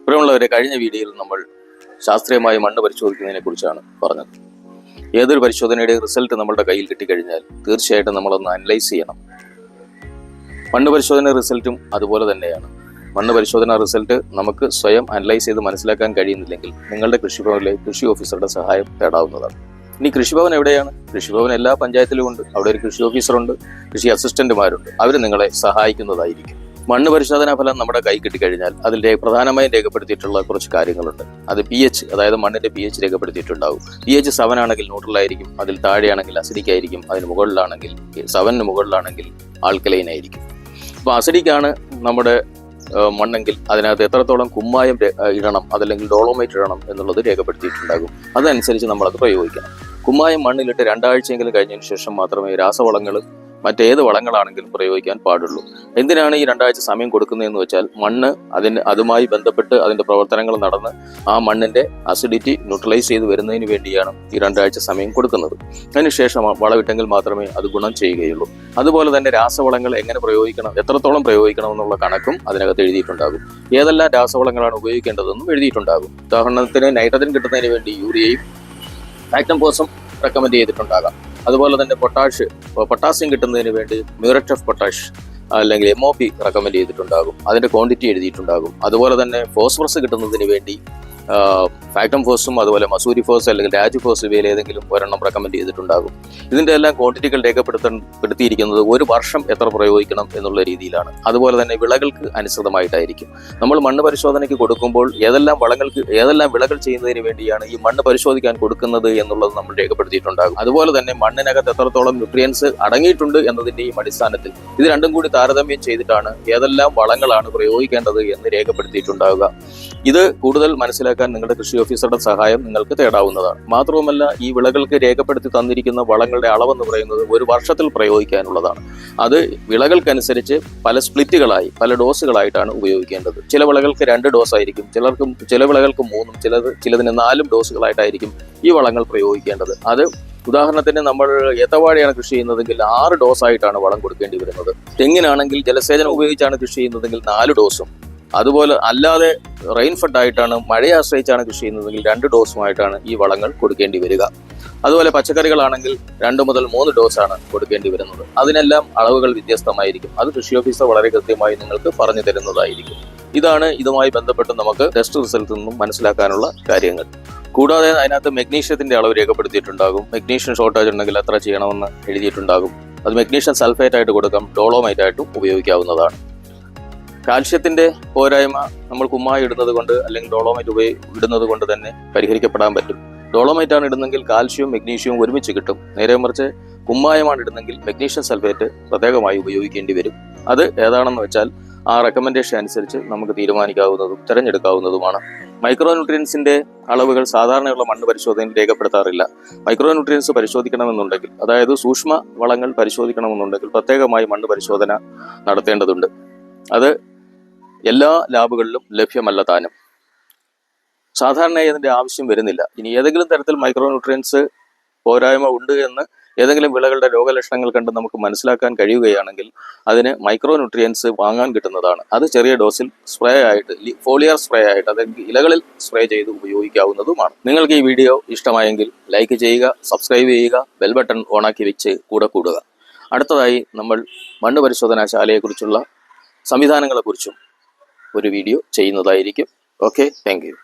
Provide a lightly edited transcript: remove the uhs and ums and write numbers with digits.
പ്രിയമുള്ളവരെ, കഴിഞ്ഞ വീഡിയോയിൽ നമ്മൾ ശാസ്ത്രീയമായി മണ്ണ് പരിശോധിക്കുന്നതിനെ കുറിച്ചാണ് പറഞ്ഞത്. ഏതൊരു പരിശോധനയുടെ റിസൾട്ട് നമ്മുടെ കയ്യിൽ കിട്ടിക്കഴിഞ്ഞാൽ തീർച്ചയായിട്ടും നമ്മളൊന്ന് അനലൈസ് ചെയ്യണം. മണ്ണ് പരിശോധന റിസൾട്ടും അതുപോലെ തന്നെയാണ്. മണ്ണ് പരിശോധന റിസൾട്ട് നമുക്ക് സ്വയം അനലൈസ് ചെയ്ത് മനസ്സിലാക്കാൻ കഴിയുന്നില്ലെങ്കിൽ നിങ്ങളുടെ കൃഷിഭവനിലെ കൃഷി ഓഫീസറുടെ സഹായം തേടാവുന്നതാണ്. ഇനി കൃഷിഭവൻ എവിടെയാണ്? കൃഷിഭവൻ എല്ലാ പഞ്ചായത്തിലും ഉണ്ട്. അവിടെ ഒരു കൃഷി ഓഫീസറുണ്ട്, കൃഷി അസിസ്റ്റന്റുമാരുണ്ട്. അവർ നിങ്ങളെ സഹായിക്കുന്നതായിരിക്കും. മണ്ണ് പരിശോധനാ ഫലം നമ്മുടെ കൈ കിട്ടിക്കഴിഞ്ഞാൽ അതിൽ പ്രധാനമായും രേഖപ്പെടുത്തിയിട്ടുള്ള കുറച്ച് കാര്യങ്ങളുണ്ട്. അത് pH, അതായത് മണ്ണിന്റെ pH രേഖപ്പെടുത്തിയിട്ടുണ്ടാകും. pH 7 ആണെങ്കിൽ ന്യൂട്രൽ ആയിരിക്കും, അതിൽ താഴെയാണെങ്കിൽ അസിഡിക് ആയിരിക്കും, അതിന് മുകളിലാണെങ്കിൽ 7 മുകളിലാണെങ്കിൽ ആൽക്കലൈൻ ആയിരിക്കും. അപ്പോൾ അസിഡിക്കാണ് നമ്മുടെ മണ്ണെങ്കിൽ അതിനകത്ത് എത്രത്തോളം കുമ്മായം ഇടണം, അതല്ലെങ്കിൽ ഡോളോമൈറ്റ് ഇടണം എന്നുള്ളത് രേഖപ്പെടുത്തിയിട്ടുണ്ടാകും. അതനുസരിച്ച് നമ്മളത് പ്രയോഗിക്കണം. കുമ്മായം മണ്ണിലിട്ട് 2 ആഴ്ചയെങ്കിലും കഴിഞ്ഞതിന് ശേഷം മാത്രമേ രാസവളങ്ങൾ മറ്റേത് വളങ്ങളാണെങ്കിലും പ്രയോഗിക്കാൻ പാടുള്ളൂ. എന്തിനാണ് ഈ 2 ആഴ്ച സമയം കൊടുക്കുന്നതെന്ന് വെച്ചാൽ മണ്ണ് അതുമായി ബന്ധപ്പെട്ട് അതിൻ്റെ പ്രവർത്തനങ്ങൾ നടന്ന് ആ മണ്ണിൻ്റെ അസിഡിറ്റി ന്യൂട്രലൈസ് ചെയ്ത് വരുന്നതിന് വേണ്ടിയാണ് ഈ 2 ആഴ്ച സമയം കൊടുക്കുന്നത്. അതിനുശേഷം വളമിട്ടെങ്കിൽ മാത്രമേ അത് ഗുണം ചെയ്യുകയുള്ളൂ. അതുപോലെ തന്നെ രാസവളങ്ങൾ എങ്ങനെ പ്രയോഗിക്കണം, എത്രത്തോളം പ്രയോഗിക്കണം എന്നുള്ള കണക്കും അതിനകത്ത് എഴുതിയിട്ടുണ്ടാകും. ഏതെല്ലാം രാസവളങ്ങളാണ് ഉപയോഗിക്കേണ്ടതെന്നും എഴുതിയിട്ടുണ്ടാകും. ഉദാഹരണത്തിന് നൈട്രജൻ കിട്ടുന്നതിന് വേണ്ടി യൂറിയയും ഫാക്ടം ഫോസും റെക്കമെൻഡ് ചെയ്തിട്ടുണ്ടാകാം. അതുപോലെ തന്നെ പൊട്ടാസ്യം കിട്ടുന്നതിന് വേണ്ടി മ്യൂറേറ്റ് ഓഫ് പൊട്ടാഷ് അല്ലെങ്കിൽ MOP റെക്കമെൻഡ് ചെയ്തിട്ടുണ്ടാകും. അതിൻ്റെ ക്വാണ്ടിറ്റി എഴുതിയിട്ടുണ്ടാകും. അതുപോലെ തന്നെ ഫോസ്ഫറസ് കിട്ടുന്നതിന് വേണ്ടി ഫാക്ടം ഫോസും അതുപോലെ മസൂരി ഫോസ് അല്ലെങ്കിൽ രാജ് ഫോസ് ഇവയിൽ ഏതെങ്കിലും ഒരെണ്ണം റെക്കമെൻഡ് ചെയ്തിട്ടുണ്ടാകും. ഇതിൻ്റെ എല്ലാം ക്വാണ്ടിറ്റികൾ രേഖപ്പെടുത്തിയിരിക്കുന്നത് ഒരു വർഷം എത്ര പ്രയോഗിക്കണം എന്നുള്ള രീതിയിലാണ്. അതുപോലെ തന്നെ വിളകൾക്ക് അനുസൃതമായിട്ടായിരിക്കും. നമ്മൾ മണ്ണ് പരിശോധനയ്ക്ക് കൊടുക്കുമ്പോൾ ഏതെല്ലാം വിളകൾ ചെയ്യുന്നതിന് വേണ്ടിയാണ് ഈ മണ്ണ് പരിശോധിക്കാൻ കൊടുക്കുന്നത് എന്നുള്ളത് നമ്മൾ രേഖപ്പെടുത്തിയിട്ടുണ്ടാകും. അതുപോലെ തന്നെ മണ്ണിനകത്ത് എത്രത്തോളം ന്യൂട്രിയൻസ് അടങ്ങിയിട്ടുണ്ട് എന്നതിൻ്റെയും അടിസ്ഥാനത്തിൽ ഇത് രണ്ടും കൂടി താരതമ്യം ചെയ്തിട്ടാണ് ഏതെല്ലാം വളങ്ങളാണ് പ്രയോഗിക്കേണ്ടത് എന്ന് രേഖപ്പെടുത്തിയിട്ടുണ്ടാവുക. ഇത് കൂടുതൽ മനസ്സിലാക്കാൻ നിങ്ങളുടെ കൃഷി ഓഫീസറുടെ സഹായം നിങ്ങൾക്ക് തേടാവുന്നതാണ്. മാത്രവുമല്ല, ഈ വിളകൾക്ക് രേഖപ്പെടുത്തി തന്നിരിക്കുന്ന വളങ്ങളുടെ അളവെന്ന് പറയുന്നത് ഒരു വർഷത്തിൽ പ്രയോഗിക്കാനുള്ളതാണ്. അത് വിളകൾക്കനുസരിച്ച് പല സ്പ്ലിറ്റുകളായി, പല ഡോസുകളായിട്ടാണ് ഉപയോഗിക്കേണ്ടത്. ചില വിളകൾക്ക് 2 ഡോസ് ആയിരിക്കും, ചില വിളകൾക്ക് 3, ചിലതിന് 4 ഡോസുകളായിട്ടായിരിക്കും ഈ വളങ്ങൾ പ്രയോഗിക്കേണ്ടത്. അത് ഉദാഹരണത്തിന് നമ്മൾ ഏത്തവാഴയാണ് കൃഷി ചെയ്യുന്നതെങ്കിൽ 6 ഡോസായിട്ടാണ് വളം കൊടുക്കേണ്ടി വരുന്നത്. തെങ്ങിനാണെങ്കിൽ ജലസേചനം ഉപയോഗിച്ചാണ് കൃഷി ചെയ്യുന്നതെങ്കിൽ 4 ഡോസും, അതുപോലെ അല്ലാതെ റെയിൻഫെഡ് ആയിട്ടാണ്, മഴയെ ആശ്രയിച്ചാണ് കൃഷി ചെയ്യുന്നതെങ്കിൽ 2 ഡോസുമായിട്ടാണ് ഈ വളങ്ങൾ കൊടുക്കേണ്ടി വരിക. അതുപോലെ പച്ചക്കറികളാണെങ്കിൽ 2 മുതൽ 3 ഡോസാണ് കൊടുക്കേണ്ടി വരുന്നത്. അതിനെല്ലാം അളവുകൾ വ്യത്യസ്തമായിരിക്കും. അത് കൃഷി ഓഫീസർ വളരെ കൃത്യമായി നിങ്ങൾക്ക് പറഞ്ഞു തരുന്നതായിരിക്കും. ഇതാണ് ഇതുമായി ബന്ധപ്പെട്ട് നമുക്ക് ടെസ്റ്റ് റിസൾട്ടിൽ നിന്നും മനസ്സിലാക്കാനുള്ള കാര്യങ്ങൾ. കൂടാതെ അതിനകത്ത് മെഗ്നീഷ്യത്തിന്റെ അളവ് രേഖപ്പെടുത്തിയിട്ടുണ്ടാകും. മെഗ്നീഷ്യം ഷോർട്ടേജ് ഉണ്ടെങ്കിൽ എത്ര ചെയ്യണമെന്ന് എഴുതിയിട്ടുണ്ടാകും. അത് മെഗ്നീഷ്യം സൾഫേറ്റ് ആയിട്ട് കൊടുക്കാം, ഡോളോമൈറ്റ് ആയിട്ടും ഉപയോഗിക്കാവുന്നതാണ്. കാൽഷ്യത്തിന്റെ പോരായ്മ നമ്മൾ കുമ്മായി ഇടുന്നത് കൊണ്ട് അല്ലെങ്കിൽ ഡോളോമൈറ്റ് ഇടുന്നത് കൊണ്ട് തന്നെ പരിഹരിക്കപ്പെടാൻ പറ്റും. ഡോളോമൈറ്റ് ആണ് ഇടുന്നെങ്കിൽ കാൽഷ്യവും മെഗ്നീഷ്യവും ഒരുമിച്ച് കിട്ടും. നേരെ മറിച്ച് കുമ്മായമാണ് ഇടുന്നെങ്കിൽ മെഗ്നീഷ്യം സൾഫേറ്റ് പ്രത്യേകമായി ഉപയോഗിക്കേണ്ടി വരും. അത് ഏതാണെന്ന് വെച്ചാൽ ആ റെക്കമെൻഡേഷൻ അനുസരിച്ച് നമുക്ക് തീരുമാനിക്കാവുന്നതും തിരഞ്ഞെടുക്കാവുന്നതുമാണ്. മൈക്രോ ന്യൂട്രിയൻസിന്റെ അളവുകൾ സാധാരണയുള്ള മണ്ണ് പരിശോധനയിൽ രേഖപ്പെടുത്താറില്ല. മൈക്രോ ന്യൂട്രിയൻസ് പരിശോധിക്കണമെന്നുണ്ടെങ്കിൽ, അതായത് സൂക്ഷ്മ വളങ്ങൾ പരിശോധിക്കണമെന്നുണ്ടെങ്കിൽ പ്രത്യേകമായി മണ്ണ് പരിശോധന നടത്തേണ്ടതുണ്ട്. അത് എല്ലാ ലാബുകളിലും ലഭ്യമല്ല താനും. സാധാരണയായി അതിൻ്റെ ആവശ്യം വരുന്നില്ല. ഇനി ഏതെങ്കിലും തരത്തിൽ മൈക്രോ ന്യൂട്രിയൻസ് പോരായ്മ ഉണ്ട് എന്ന് ഏതെങ്കിലും വിളകളുടെ രോഗലക്ഷണങ്ങൾ കണ്ട് നമുക്ക് മനസ്സിലാക്കാൻ കഴിയുകയാണെങ്കിൽ അതിന് മൈക്രോ ന്യൂട്രിയൻസ് വാങ്ങാൻ കിട്ടുന്നതാണ്. അത് ചെറിയ ഡോസിൽ സ്പ്രേ ആയിട്ട്, ഫോളിയർ സ്പ്രേ ആയിട്ട്, അതായത് ഇലകളിൽ സ്പ്രേ ചെയ്ത് ഉപയോഗിക്കാവുന്നതുമാണ്. നിങ്ങൾക്ക് ഈ വീഡിയോ ഇഷ്ടമായെങ്കിൽ ലൈക്ക് ചെയ്യുക, സബ്സ്ക്രൈബ് ചെയ്യുക, ബെൽ ബട്ടൺ ഓണാക്കി വെച്ച് കൂടെ കൂടുക. അടുത്തതായി നമ്മൾ മണ്ണ് പരിശോധനാശാലയെക്കുറിച്ചുള്ള സംവിധാനങ്ങളെക്കുറിച്ചും ഒരു വീഡിയോ ചെയ്യുന്നതായിരിക്കും. Okay, thank you.